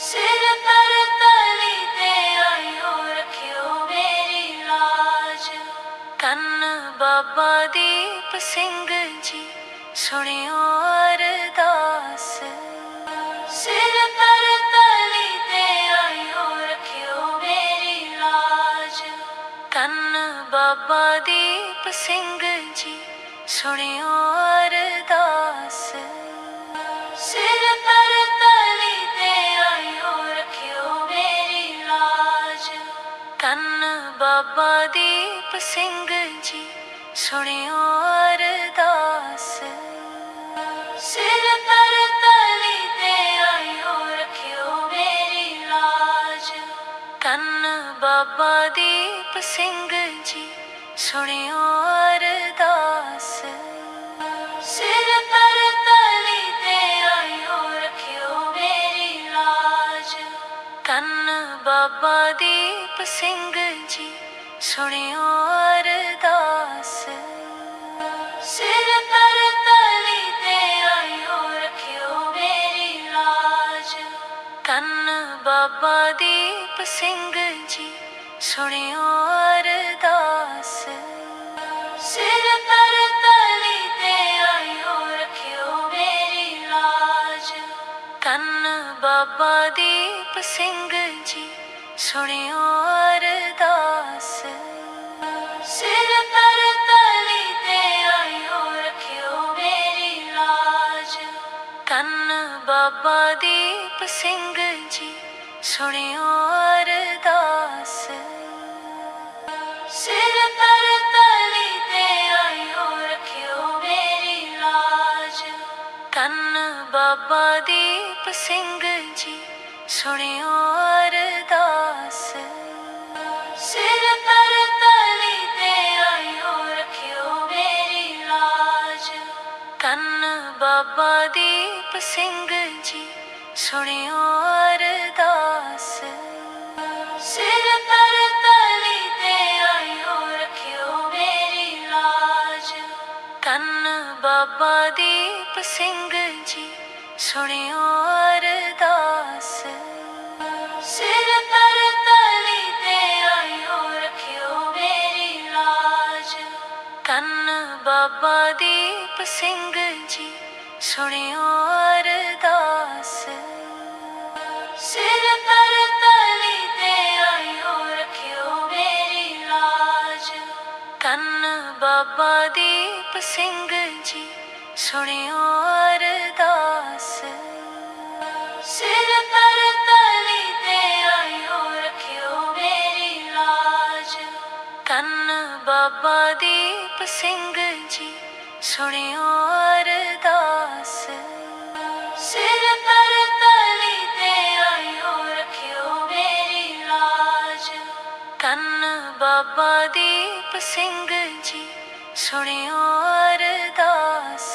सिर पर तली ते आयो रखियो मेरी लाज। धन बाबा दीप सिंह जी सुनियो अरदास। सिर पर तली ते आयो रखियो मेरी लाज। धन बाबा दीप सिंह जी सुनियो अरदास। सिर पर तली ते आयो रखियो मेरी लाज। धन बाबा दीप सिंह जी सुनियो अरदास। सिर पर तली ते आयो रखियो मेरी लाज। धन बाबा दीप सिंह जी सुनियो अरदास। सिर पर तली ते आयो रखियो मेरी लाज। धन बाबा दीप सिंह जी सुनियो अरदास। सिर पर तली ते आयो रखियो मेरी लाज। धन बाबा दीप सिंह जी सुनियो अरदास। सिर पर तली ते आयो रखियो मेरी लाज। धन बाबा दीप सिंह जी सुनियो अरदास। सिर पर तली ते आयो रखियो मेरी लाज। धन बाबा दीप सिंह जी सुनियो अरदास। सिर पर तली ते आयो रखियो मेरी लाज। धन बाबा दीप सिंह जी सुनियो अरदास। सिर पर तली ते आयो रखियो मेरी लाज। धन बाबा दीप सिंह जी सुनियो अरदास। सिर पर तली ते आयो रखियो मेरी लाज। धन बाबा दीप सिंह जी सुनियो अरदास। सिर पर तली ते आयो रखियो मेरी लाज। धन बाबा दीप सिंह जी सुनियो अरदास। सिर पर तली ते आयो रखियो मेरी लाज। धन बाबा दीप सिंह जी सुनियो अरदास। सिर पर तली ते आयो रखियो मेरी लाज। धन बाबा दीप सिंह जी सुनियो अरदास। सिर पर तली ते आयो रखियो मेरी लाज। धन बाबा दीप सिंह जी सुनियो अरदास।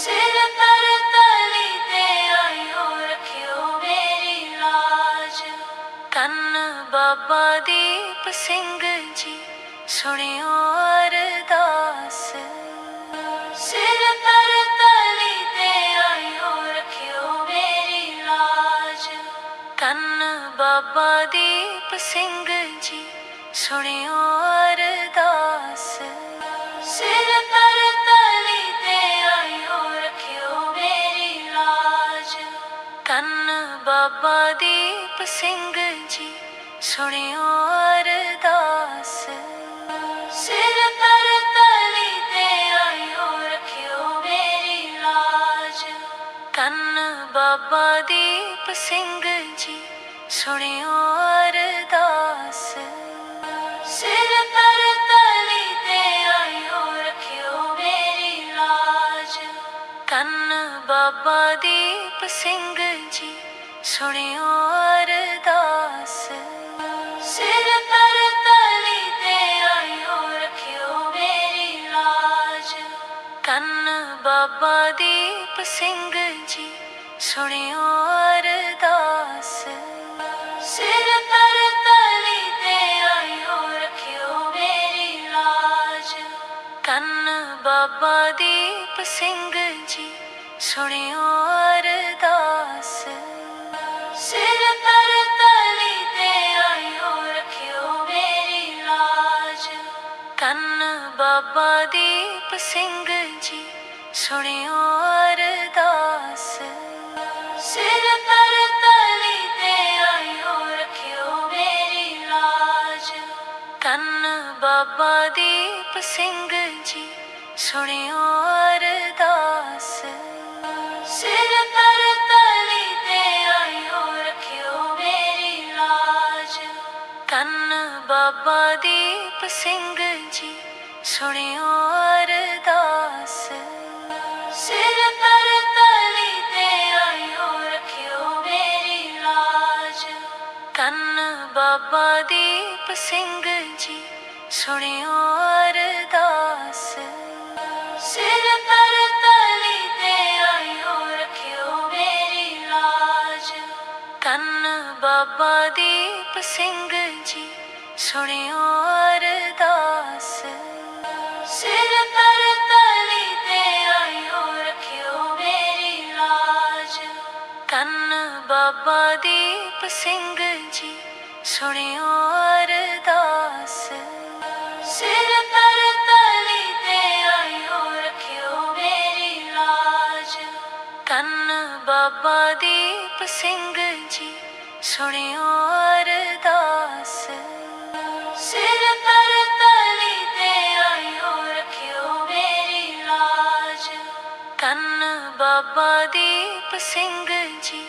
सिर पर तली ते आयो रखियो मेरी लाज। धन बाबा दीप सिंह जी सुनियो अरदास। सिर पर तली ते आयो रखियो मेरी लाज। धन बाबा दीप सिंह जी सुनियो अरदास। सिर पर तली ते आयो रखियो मेरी लाज। धन बाबा दीप सिंह जी सुनियो अरदास। सिर पर तली ते आयो रखियो मेरी लाज। धन बाबा दीप सिंह जी सुनियो अरदास। सिर पर तली ते आयो रखियो मेरी लाज। धन बाबा दीप सिंह जी सुनियो अरदास। सिर पर तली ते आयो रखियो मेरी लाज। धन बाबा दीप सिंह जी सुनियो अरदास। सिर पर तली ते आयो रखियो मेरी लाज। धन बाबा दीप सिंह जी सुनियो अरदास। बाबा दीप सिंह जी सुनियो अरदास। सिर पर तली ते आयो रखियो मेरी लाज। धन बाबा दीप सिंह जी सुनियो अरदास। सिर पर तली ते आयो रखियो मेरी लाज। धन बाबा दीप सिंह जी सुनियो अरदास। सिर पर तली ते आयो रखियो मेरी लाज। धन बाबा दीप सिंह जी सुनियो अरदास। सिर पर तली ते आयो रखियो मेरी लाज। धन बाबा दीप सिंह जी सुनियो अरदास। सिर पर तली ते आयो रखियो मेरी लाज। धन बाबा दीप सिंह जी सुनियो अरदास। सिर पर तली ते आयो रखियो मेरी लाज। धन बाबा दीप सिंह जी सुनियो अरदास। सिर पर तली ते आयो रखियो मेरी लाज। धन बाबा दीप सिंह जी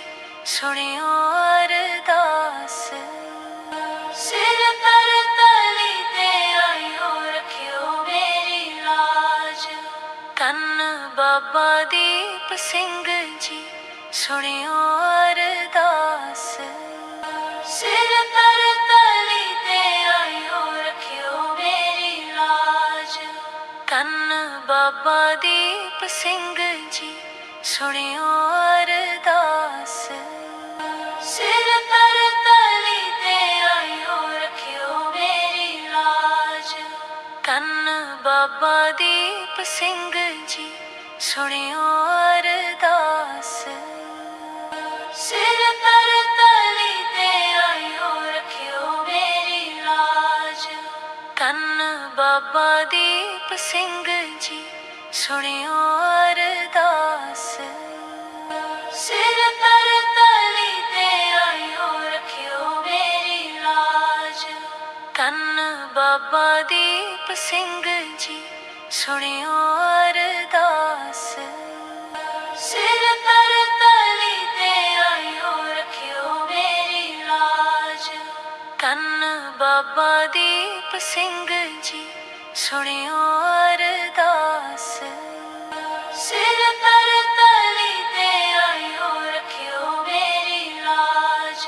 सुनियो अरदास। सिर पर तली ते आयो रखियो मेरी लाज। धन बाबा दीप सिंह जी सुनियो अरदास। सिर पर तली ते आयो रखियो मेरी लाज। धन बाबा दीप सिंह जी सुनियो अरदास। सिर पर तली ते आयो रखियो मेरी लाज। धन बाबा दीप सिंह जी सुनियो अरदास। सिर पर तली ते आयो रखियो मेरी लाज। धन बाबा दीप सिंह जी सुनियो अरदास। सिर पर तली ते आयो रखियो मेरी लाज। धन बाबा दीप सिंह जी सुनियो अरदास। सिर पर तली ते आयो रखियो मेरी लाज। धन बाबा दीप सिंह जी सुनियो अरदास। सिर पर तली ते आयो रखियो मेरी लाज।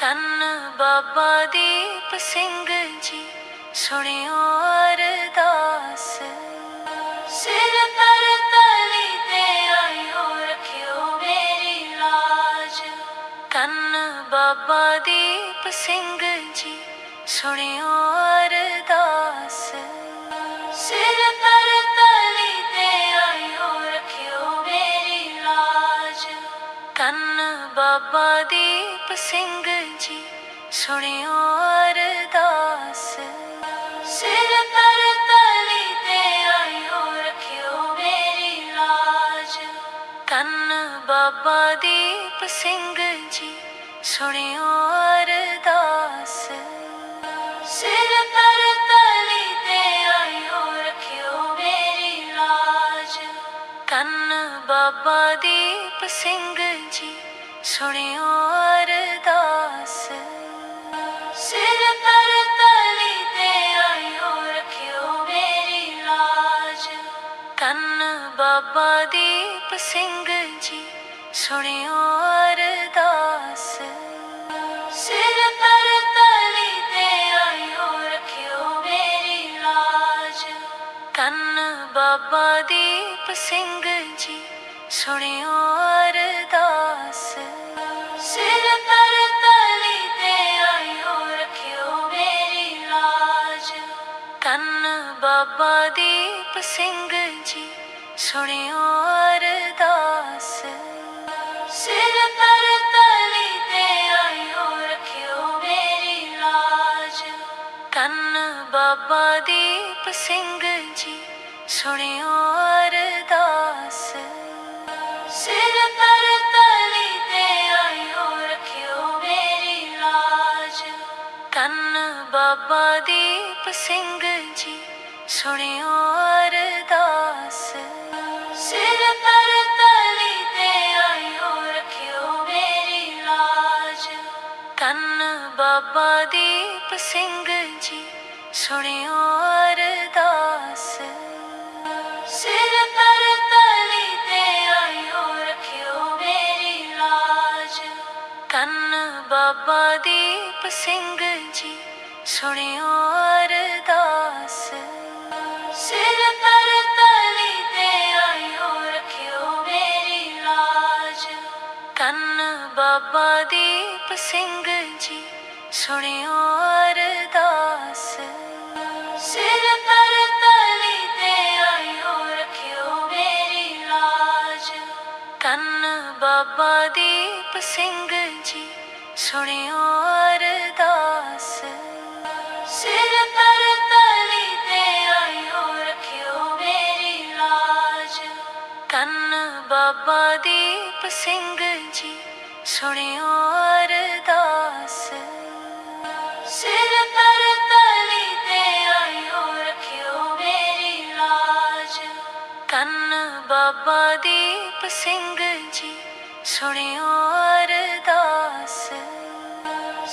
धन बाबा दीप सिंह जी सुनियो अरदास। सिर पर तली ते आयो रखियो मेरी लाज। धन बाबा दीप सिंह जी सुनियो अरदास। सिर पर तली ते आयो रखियो मेरी लाज। धन बाबा दीप सिंह जी सुनियो अरदास। सिर पर तली ते आयो रखियो मेरी लाज। धन बाबा दीप सिंह जी सुनियो अरदास। सिर पर तली ते आयो रखियो मेरी लाज। धन बाबा दीप सिंह जी सुनियो अरदास। सिर पर तली ते आयो रखियो मेरी लाज। धन बाबा दीप सिंह जी सुनियो अरदास। सिर पर तली ते आयो रखियो मेरी लाज। धन बाबा दीप सिंह जी सुनियो अरदास। सिर पर तली ते आयो रखियो मेरी लाज। धन बाबा दीप सिंह जी सुनियो अरदास। सिर पर तली ते आयो रखियो मेरी लाज। धन बाबा दीप सिंह जी सुनियो अरदास। सिर पर तली ते आयो रखियो मेरी लाज। धन बाबा दीप सिंह जी सुनियो अरदास। सिर पर तली ते आयो रखियो मेरी लाज। धन बाबा दीप सिंह जी सुनियो अरदास। सिर पर तली ते आयो रखियो मेरी लाज। धन बाबा दीप सिंह जी सुनियो अरदास। सिर पर तली ते आयो रखियो मेरी लाज। धन बाबा दीप सिंह जी सुनियो अरदास। सिर पर तली ते आयो रखियो मेरी लाज। धन बाबा दीप सिंह जी सुनियो अरदास। सिर पर तली ते आयो रखियो मेरी लाज। धन बाबा दीप सिंह जी सुनियो अरदास। सिर पर तली ते आयो रखियो मेरी लाज। धन बाबा दीप सिंह जी सुनियो अरदास।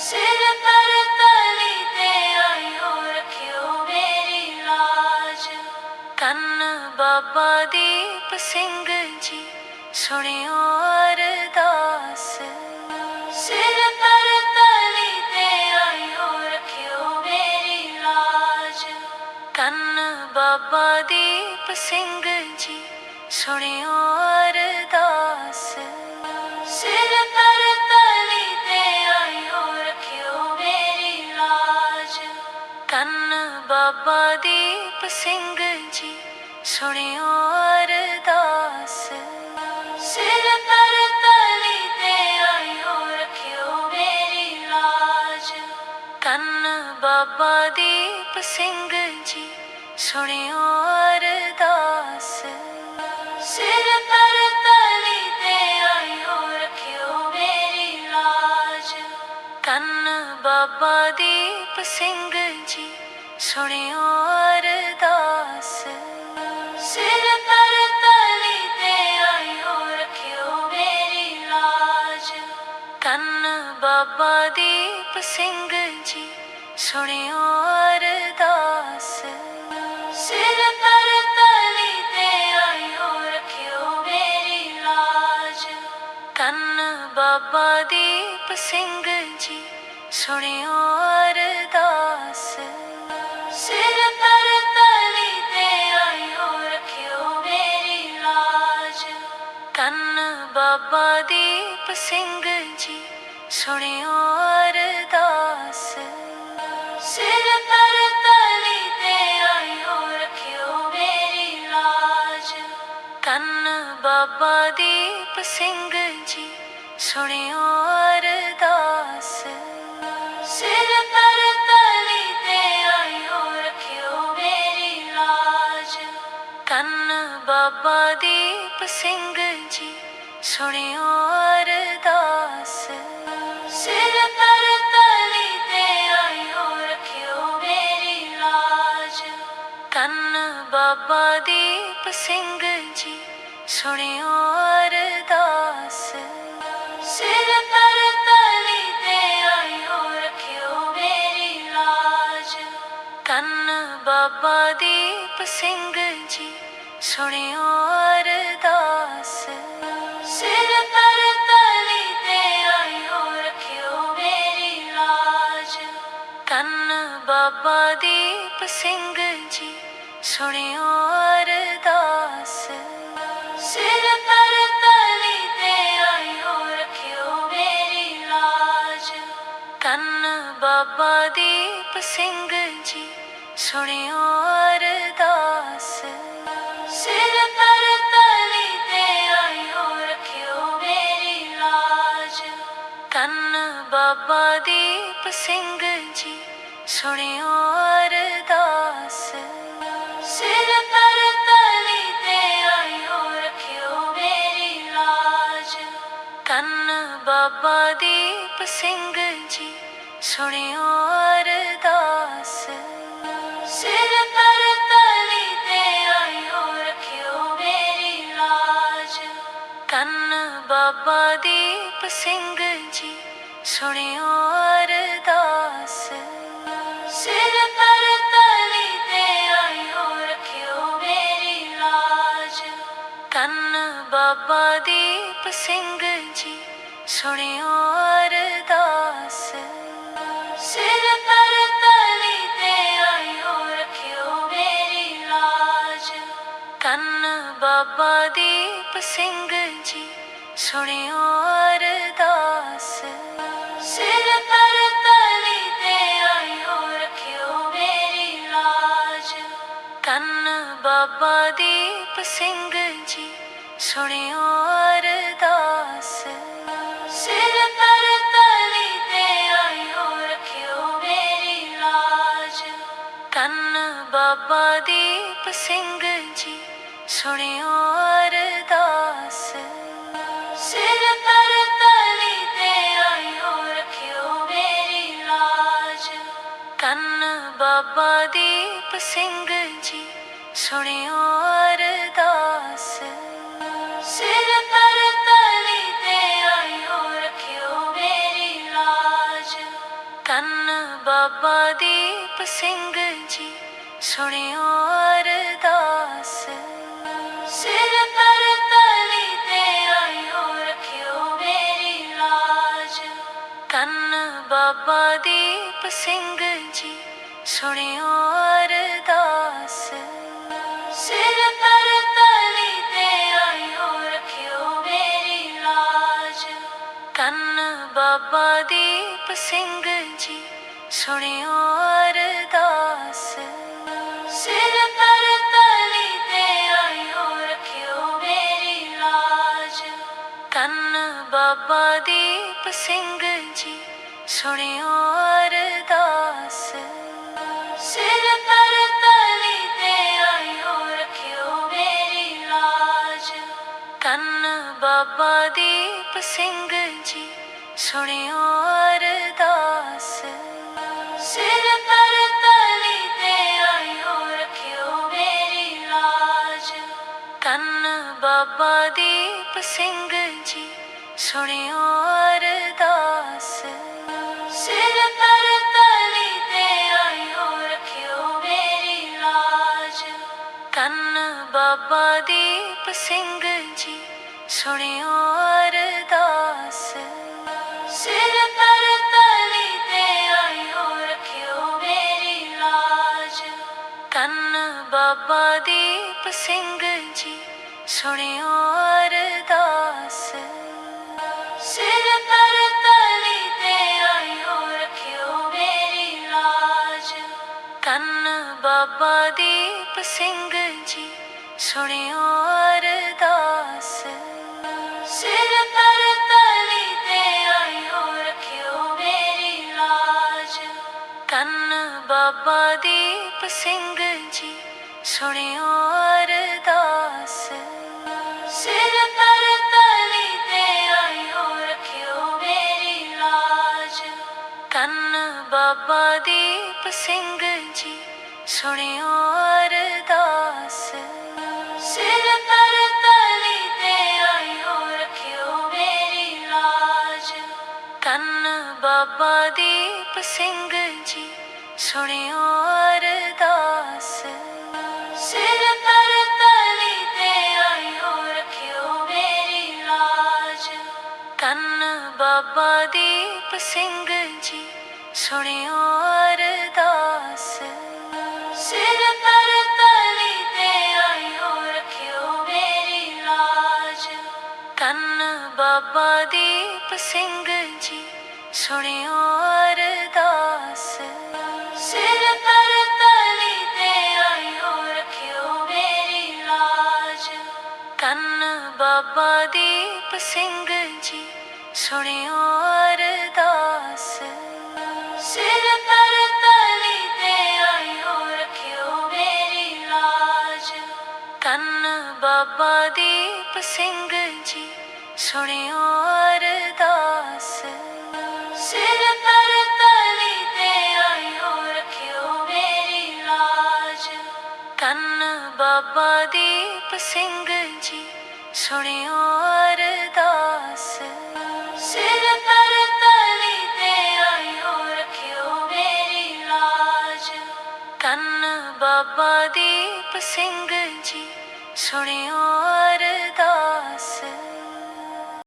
सिर पर तली ते आयो रखियो मेरी लाज। धन बाबा दीप सिंह जी सुनियो अरदास। सिर पर तली ते आयो रखियो मेरी लाज। धन बाबा दीप सिंह जी सुनियो अरदास। सिर पर तली ते आयो रखियो मेरी लाज। धन बाबा दीप सिंह जी सुनियो अरदास। सिर पर तली ते आयो रखियो मेरी लाज। धन बाबा दीप सिंह जी सुनियो अरदास। सिर पर तली ते आयो रखियो मेरी लाज। धन बाबा दीप सिंह जी सुनियो अरदास। सिर पर तली ते आयो रखियो मेरी लाज। धन बाबा दीप सिंह जी सुनियो अरदास। सिर पर तली ते आयो रखियो मेरी लाज। धन बाबा दीप सिंह जी सुनियो अरदास। सिर पर तली ते आयो रखियो मेरी लाज। धन बाबा दीप सिंह जी सुनियो अरदास। सिर पर तली ते आयो रखियो मेरी लाज। धन बाबा दीप सिंह जी सुनियो अरदास। सिर पर तली ते आयो रखियो मेरी लाज। धन बाबा दीप सिंह जी सुनियो अरदास। सिर पर तली ते आयो रखियो मेरी लाज। धन बाबा दीप सिंह जी सुनियो अरदास। सिर पर तली ते आयो रखियो मेरी लाज। धन बाबा दीप सिंह जी सुनियो अरदास। सिर पर तली ते आयो रखियो मेरी लाज। धन बाबा दीप सिंह जी सुनियो अरदास। सिर पर तली ते आयो रखियो मेरी लाज। धन बाबा दीप सिंह जी सुनियो अरदास। सिर पर तली ते आयो रखियो मेरी लाज। धन बाबा दीप सिंह जी सुनियो अरदास। सिर पर ਦੀਪ ਸਿੰਘ ਜੀ ਸੁਣਿਓ ਅਰਦਾਸ। ਸਿਰ ਪਰ ਤਲੀ ਤੇ ਆਇਓ ਰੱਖਿਓ ਮੇਰੀ ਲਾਜ। ਧੰਨ ਬਾਬਾ ਦੀਪ ਸਿੰਘ ਜੀ ਸੁਣਿਓ ਅਰਦਾਸ। ਸਿਰ ਪਰ ਤਲੀ ਤੇ ਆਇਓ ਰੱਖਿਓ ਮੇਰੀ ਲਾਜ। ਧੰਨ ਬਾਬਾ ਦੀਪ ਸਿੰਘ ਜੀ ਸੁਣਿਓ ਅਰਦਾਸ। ਸਿਰ ਪਰ ਤਲੀ ਤੇ ਆਇਓ ਰੱਖਿਓ ਮੇਰੀ ਲਾਜ। ਧੰਨ ਬਾਬਾ ਦੀਪ ਸਿੰਘ ਜੀ ਸੁਣਿਓ ਅਰਦਾਸ। ਸਿਰ ਪਰ ਤਲੀ ਤੇ ਆਇਓ ਰੱਖਿਓ ਮੇਰੀ ਲਾਜ। ਧੰਨ ਬਾਬਾ ਦੀਪ ਸਿੰਘ ਜੀ ਸੁਣਿਓ ਅਰਦਾਸ। ਸਿਰ ਪਰ ਤਲੀ ਤੇ ਆਇਓ ਰੱਖਿਓ ਮੇਰੀ ਲਾਜ। ਧੰਨ ਬਾਬਾ ਦੀਪ ਸਿੰਘ ਜੀ ਸੁਣਿਓ ਅਰਦਾਸ। ਸਿਰ ਪਰ ਤਲੀ ਤੇ ਆਇਓ ਰੱਖਿਓ ਮੇਰੀ ਲਾਜ। ਧੰਨ ਬਾਬਾ ਦੀਪ ਸਿੰਘ ਜੀ ਸੁਣਿਓ ਅਰਦਾਸ। ਸਿਰ ਪਰ ਤਲੀ ਤੇ ਆਇਓ ਰੱਖਿਓ ਮੇਰੀ ਲਾਜ। ਧੰਨ ਬਾਬਾ ਦੀਪ ਸਿੰਘ ਜੀ ਸੁਣਿਓ ਅਰਦਾਸ। ਸਿਰ ਪਰ ਤਲੀ ਤੇ ਆਇਓ ਰੱਖਿਓ ਮੇਰੀ ਲਾਜ। ਧੰਨ ਬਾਬਾ ਦੀਪ ਸਿੰਘ ਜੀ ਸੁਣਿਓ ਅਰਦਾਸ। ਸਿਰ ਪਰ ਤਲੀ ਤੇ ਆਇਓ ਰੱਖਿਓ ਮੇਰੀ ਲਾਜ। ਧੰਨ ਬਾਬਾ ਦੀਪ ਸਿੰਘ ਜੀ ਸੁਣਿਓ ਅਰਦਾਸ। ਸਿਰ ਪਰ ਤਲੀ ਤੇ ਆਇਓ ਰੱਖਿਓ ਮੇਰੀ ਲਾਜ। ਧੰਨ ਬਾਬਾ ਦੀਪ ਸਿੰਘ ਜੀ ਸੁਣਿਓ ਅਰਦਾਸ। ਸਿਰ ਪਰ ਤਲੀ ਤੇ ਆਇਓ ਰੱਖਿਓ ਮੇਰੀ ਲਾਜ। ਧੰਨ ਬਾਬਾ ਦੀਪ ਸਿੰਘ ਜੀ ਸੁਣਿਓ ਅਰਦਾਸ। ਸਿਰ ਪਰ ਤਲੀ ਤੇ ਆਇਓ ਰੱਖਿਓ ਮੇਰੀ ਲਾਜ। ਧੰਨ ਬਾਬਾ ਦੀਪ ਸਿੰਘ ਜੀ ਸੁਣਿਓ ਅਰਦਾਸ। ਸਿਰ ਪਰ ਤਲੀ ਤੇ ਆਇਓ ਰੱਖਿਓ ਮੇਰੀ ਲਾਜ। ਧੰਨ ਬਾਬਾ ਦੀਪ ਸਿੰਘ ਜੀ ਸੁਣਿਓ ਅਰਦਾਸ। ਸਿਰ ਪਰ ਤਲੀ ਤੇ ਆਇਓ ਰੱਖਿਓ ਮੇਰੀ ਲਾਜ। ਧੰਨ ਬਾਬਾ ਦੀਪ ਸਿੰਘ ਜੀ ਸੁਣਿਓ ਅਰਦਾਸ। ਸਿਰ ਪਰ ਤਲੀ ਤੇ ਆਇਓ ਰੱਖਿਓ ਮੇਰੀ ਲਾਜ। ਧੰਨ ਬਾਬਾ ਦੀਪ ਸਿੰਘ ਜੀ ਸੁਣਿਓ ਅਰਦਾਸ। ਸਿਰ ਪਰ ਤਲੀ ਤੇ ਆਇਓ ਰੱਖਿਓ ਮੇਰੀ ਲਾਜ। ਧੰਨ ਬਾਬਾ ਦੀਪ ਸਿੰਘ ਜੀ ਸੁਣਿਓ ਅਰਦਾਸ। ਸਿਰ ਪਰ ਤਲੀ ਤੇ ਆਇਓ ਰੱਖਿਓ ਮੇਰੀ ਲਾਜ। ਧੰਨ ਬਾਬਾ ਦੀਪ ਸਿੰਘ ਜੀ ਸੁਣਿਓ ਅਰਦਾਸ। ਸਿਰ ਪਰ ਤਲੀ ਤੇ ਆਇਓ ਰੱਖਿਓ ਮੇਰੀ ਲਾਜ। ਧੰਨ ਬਾਬਾ ਦੀਪ ਸਿੰਘ ਜੀ ਸੁਣਿਓ ਅਰਦਾਸ। ਸਿਰ ਪਰ ਤਲੀ ਤੇ ਆਇਓ ਰੱਖਿਓ ਮੇਰੀ ਲਾਜ। ਧੰਨ ਬਾਬਾ ਦੀਪ ਸਿੰਘ ਜੀ ਸੁਣਿਓ ਅਰਦਾਸ। ਸਿਰ ਪਰ ਤਲੀ ਤੇ ਆਇਓ ਰੱਖਿਓ ਮੇਰੀ ਲਾਜ। ਧੰਨ ਬਾਬਾ ਦੀਪ ਸਿੰਘ ਜੀ ਸੁਣਿਓ ਅਰਦਾਸ। ਸਿਰ ਪਰ ਤਲੀ ਤੇ ਆਇਓ ਰੱਖਿਓ ਮੇਰੀ ਲਾਜ। ਧੰਨ ਬਾਬਾ ਦੀਪ ਸਿੰਘ ਜੀ ਸੁਣਿਓ ਅਰਦਾਸ। ਸਿਰ ਪਰ ਤਲੀ ਤੇ ਆਇਓ ਰੱਖਿਓ ਮੇਰੀ ਲਾਜ। ਧੰਨ ਬਾਬਾ ਦੀਪ ਸਿੰਘ ਜੀ ਸੁਣਿਓ ਅਰਦਾਸ। ਧੰਨ ਬਾਬਾ ਦੀਪ ਸਿੰਘ ਜੀ ਸੁਣਿਓ ਅਰਦਾਸ। ਸਿਰ ਪਰ ਤਲੀ ਤੇ ਆਇਓ ਰੱਖਿਓ ਮੇਰੀ ਲਾਜ। ਧੰਨ ਬਾਬਾ ਦੀਪ ਸਿੰਘ ਜੀ ਸੁਣਿਓ